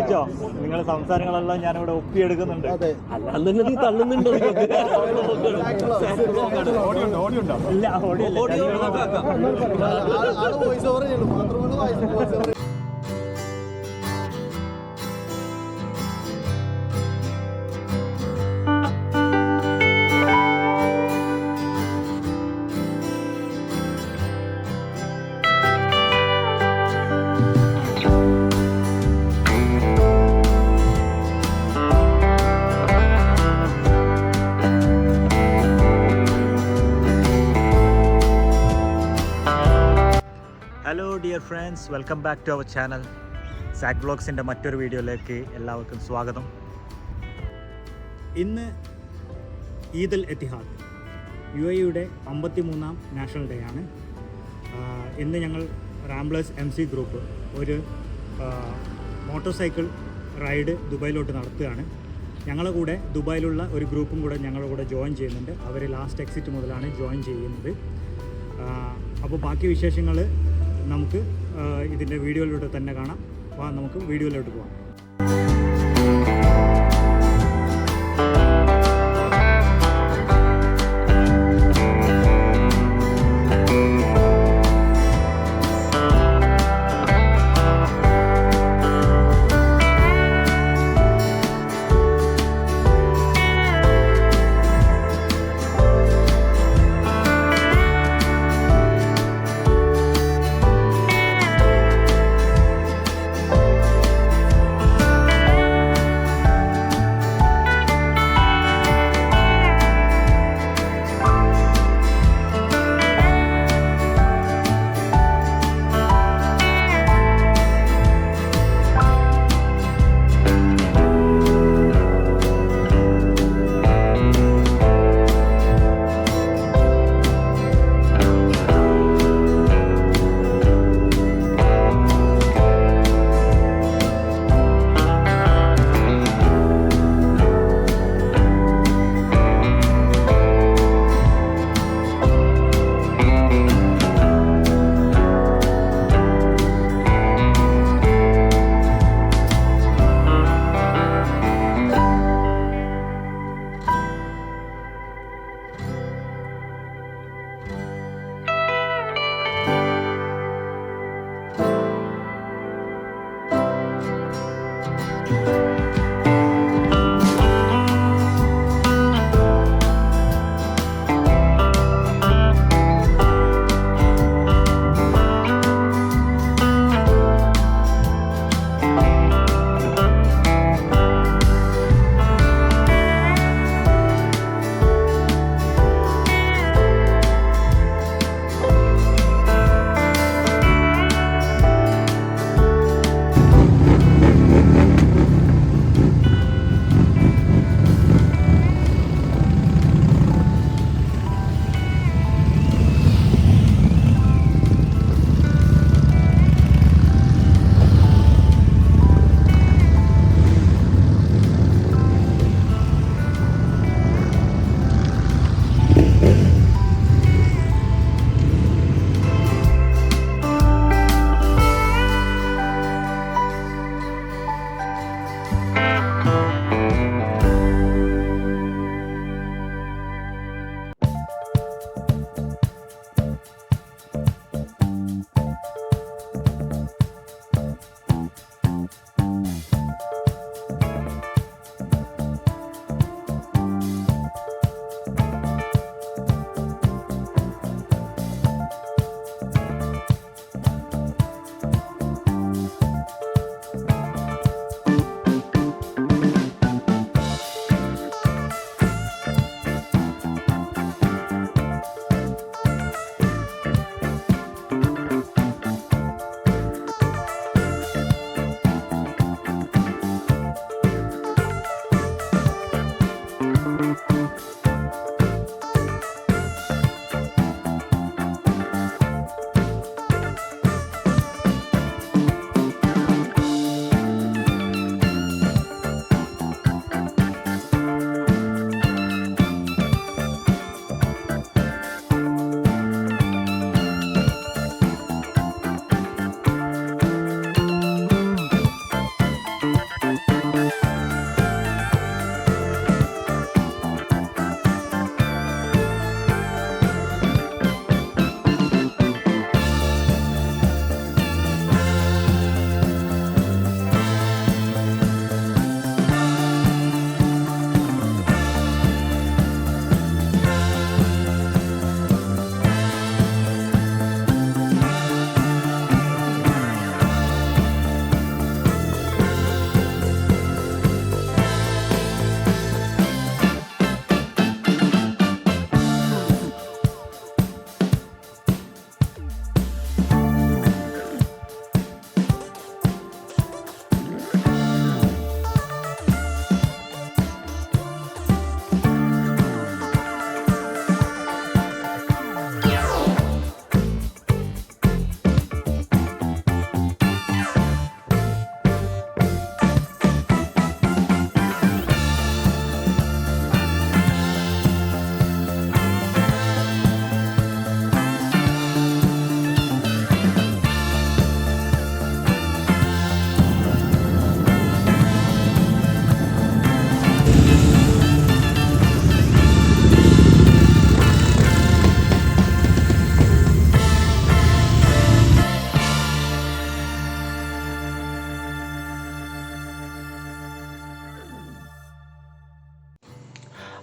ശ്രദ്ധിച്ചോ? നിങ്ങളുടെ സംസാരങ്ങളെല്ലാം ഞാനിവിടെ ഒപ്പിയെടുക്കുന്നുണ്ട്. തള്ളുന്നുണ്ടോ? ഇല്ല, audio. Hello dear friends, welcome back to our channel. Zak വ്ളോഗ്സിൻ്റെ മറ്റൊരു വീഡിയോയിലേക്ക് എല്ലാവർക്കും സ്വാഗതം. ഇന്ന് ഈദ് അൽ എത്തിഹാദ്, UAEയുടെ 53ാം നാഷണൽ ഡേ ആണ്. ഇന്ന് ഞങ്ങൾ റാംബ്ലേഴ്സ് MC ഗ്രൂപ്പ് ഒരു മോട്ടോർ സൈക്കിൾ റൈഡ് ദുബായിലോട്ട് നടത്തുകയാണ്. ഞങ്ങളുടെ കൂടെ ദുബായിലുള്ള ഒരു ഗ്രൂപ്പും കൂടെ ഞങ്ങളുടെ കൂടെ ജോയിൻ ചെയ്യുന്നുണ്ട്. അവർ ലാസ്റ്റ് എക്സിറ്റ് മുതലാണ് ജോയിൻ ചെയ്യുന്നത്. അപ്പോൾ ബാക്കി വിശേഷങ്ങൾ നമുക്ക് ഇതിൻ്റെ വീഡിയോയിലൂടെ തന്നെ കാണാം. നമുക്ക് വീഡിയോയിലോട്ട് പോകാം.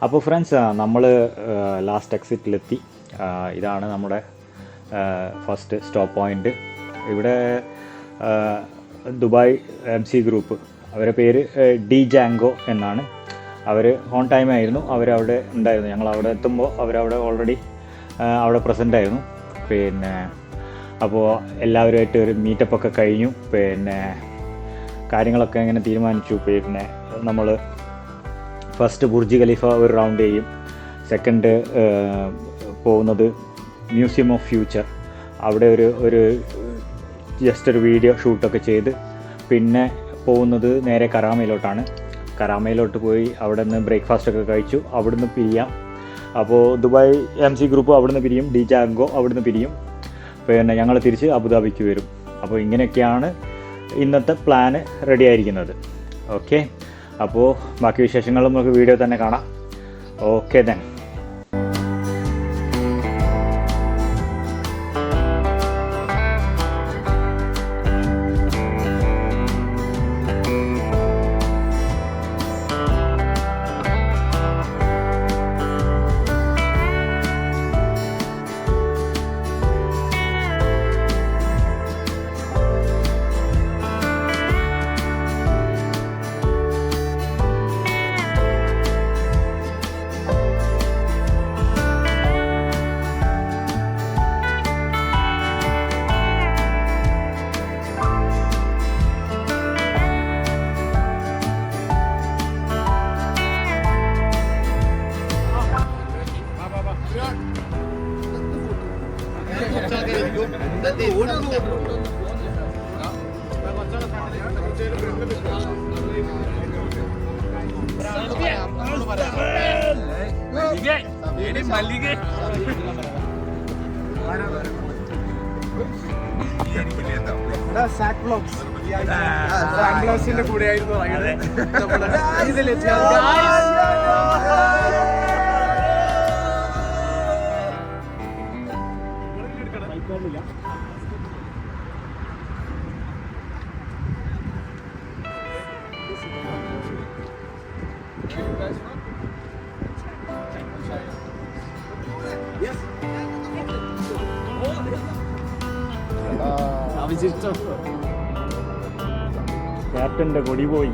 അപ്പോൾ ഫ്രണ്ട്സ്, നമ്മൾ ലാസ്റ്റ് എക്സിറ്റിലെത്തി. ഇതാണ് നമ്മുടെ ഫസ്റ്റ് സ്റ്റോപ്പ് പോയിൻ്റ്. ഇവിടെ ദുബായ് MC ഗ്രൂപ്പ്, അവരുടെ പേര് ഡി ജാങ്കോ എന്നാണ്. അവർ ഓൺ ടൈം ആയിരുന്നു, അവരവിടെ ഉണ്ടായിരുന്നു. ഞങ്ങൾ അവിടെ എത്തുമ്പോൾ അവരവിടെ ഓൾറെഡി അവിടെ പ്രസൻ്റ് ആയിരുന്നു. പിന്നെ അപ്പോൾ എല്ലാവരുമായിട്ട് ഒരു മീറ്റപ്പൊക്കെ കഴിഞ്ഞു. പിന്നെ കാര്യങ്ങളൊക്കെ ഇങ്ങനെ തീരുമാനിച്ചു. പിന്നെ നമ്മൾ ഫസ്റ്റ് ബുർജ് ഖലീഫ ഒരു റൗണ്ട് ചെയ്യും. സെക്കൻഡ് പോകുന്നത് മ്യൂസിയം ഓഫ് ഫ്യൂച്ചർ, അവിടെ ഒരു ജസ്റ്റ് ഒരു വീഡിയോ ഷൂട്ടൊക്കെ ചെയ്ത് പിന്നെ പോകുന്നത് നേരെ കറാമയിലോട്ടാണ്. കറാമയിലോട്ട് പോയി അവിടെ നിന്ന് ബ്രേക്ക്ഫാസ്റ്റൊക്കെ കഴിച്ചു. അവിടുന്ന് പിരിയാം. അപ്പോൾ ദുബായ് MC ഗ്രൂപ്പ് അവിടുന്ന് പിരിയും, ഡി ജാങ്കോ അവിടുന്ന് പിരിയും. പിന്നെ ഞങ്ങൾ തിരിച്ച് അബുദാബിക്ക് വരും. അപ്പോൾ ഇങ്ങനെയൊക്കെയാണ് ഇന്നത്തെ പ്ലാന് റെഡി ആയിരിക്കുന്നത്. ഓക്കെ, അപ്പോൾ ബാക്കി വിശേഷങ്ങളും നമുക്ക് വീഡിയോ തന്നെ കാണാം. Okay then. റാംബ്ലേഴ്സിന്റെ കൂടെ ആയിരുന്നു ക്യാപ്റ്റൻ്റെ കൊടി പോയി.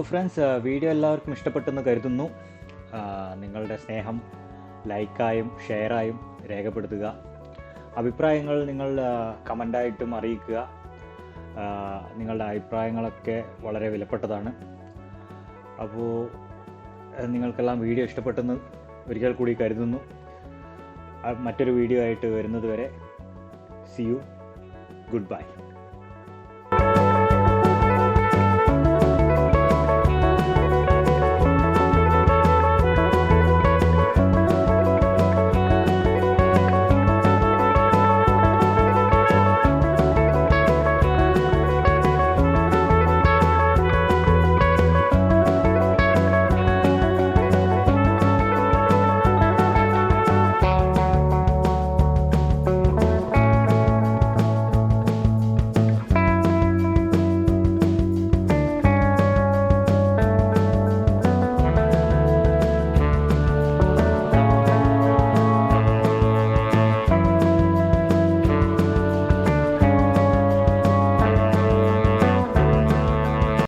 അപ്പോൾ ഫ്രണ്ട്സ്, വീഡിയോ എല്ലാവർക്കും ഇഷ്ടപ്പെട്ടെന്ന് കരുതുന്നു. നിങ്ങളുടെ സ്നേഹം ലൈക്കായും ഷെയറായും രേഖപ്പെടുത്തുക. അഭിപ്രായങ്ങൾ നിങ്ങൾ കമൻ്റായിട്ടും അറിയിക്കുക. നിങ്ങളുടെ അഭിപ്രായങ്ങളൊക്കെ വളരെ വിലപ്പെട്ടതാണ്. അപ്പോൾ നിങ്ങൾക്കെല്ലാം വീഡിയോ ഇഷ്ടപ്പെട്ടെന്ന് ഒരിക്കൽ കൂടി കരുതുന്നു. മറ്റൊരു വീഡിയോ ആയിട്ട് വരുന്നത് വരെ, സി യു, ഗുഡ് ബൈ.